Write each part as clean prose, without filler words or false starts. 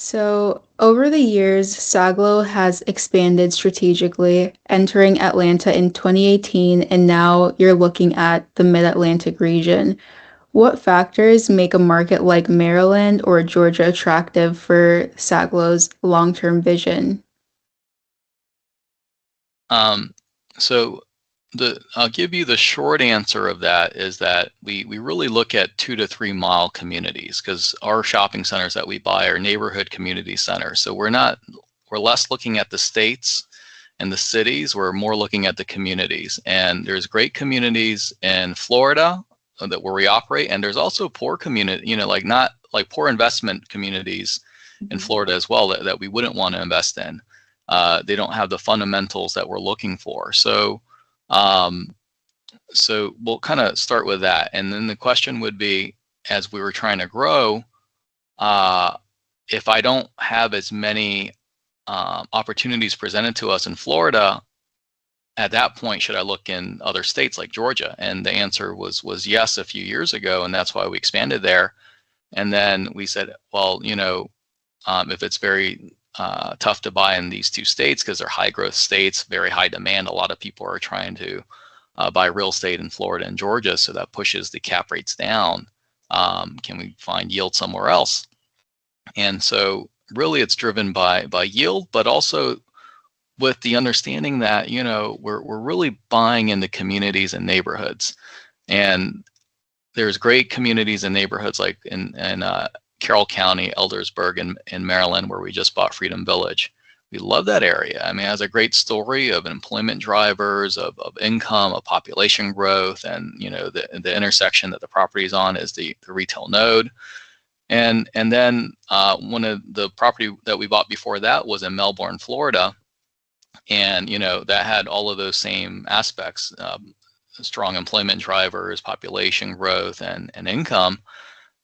So, over the years, Saglo has expanded strategically, entering Atlanta in 2018, and now you're looking at the Mid-Atlantic region. What factors make a market like Maryland or Georgia attractive for Saglo's long-term vision? Um, so I'll give you the short answer of that is that we really look at 2 to 3 mile communities because our shopping centers that we buy are neighborhood community centers. So we're less looking at the states and the cities. We're more looking at the communities. And there's great communities in Florida that where we operate, and there's also poor community, like not like poor investment communities in Mhm. Florida as well that we wouldn't want to invest in. They don't have the fundamentals that we're looking for. Um, so we'll kind of start with that. And then the question would be, as we were trying to grow, uh, if I don't have as many opportunities presented to us in Florida, at that point, should I look in other states like Georgia? And the answer was yes a few years ago, and that's why we expanded there. And then we said, well, if it's very tough to buy in these two states because they're high growth states, very high demand, a lot of people are trying to buy real estate in Florida and Georgia, so that pushes the cap rates down. Can we find yield somewhere else? And so really it's driven by yield, but also with the understanding that we're really buying in the communities and neighborhoods. And there's great communities and neighborhoods like in Carroll County, Eldersburg in Maryland, where we just bought Freedom Village. We love that area. I mean, it has a great story of employment drivers, of income, of population growth, and the intersection that the property is on is the retail node. And then one of the property that we bought before that was in Melbourne, Florida, and that had all of those same aspects: strong employment drivers, population growth, and income.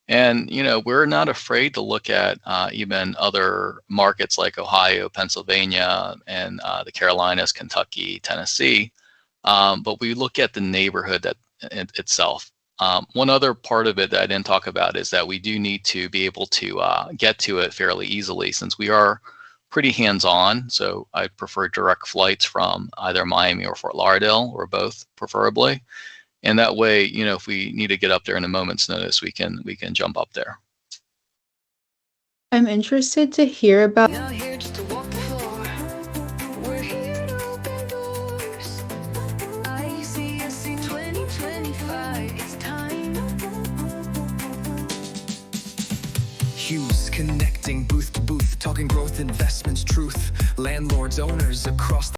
And we're not afraid to look at even other markets like Ohio, Pennsylvania, and the Carolinas, Kentucky, Tennessee. But we look at the neighborhood itself. One other part of it that I didn't talk about is that we do need to be able to get to it fairly easily, since we are pretty hands-on. So I prefer direct flights from either Miami or Fort Lauderdale, or both preferably. And that way, if we need to get up there in a moment's notice, we can jump up there. I'm interested to hear about. We are here just to walk the floor. We're here to open doors. ICSC 2025, it's time. Hues connecting booth to booth, talking growth, investments, truth. Landlords, owners across the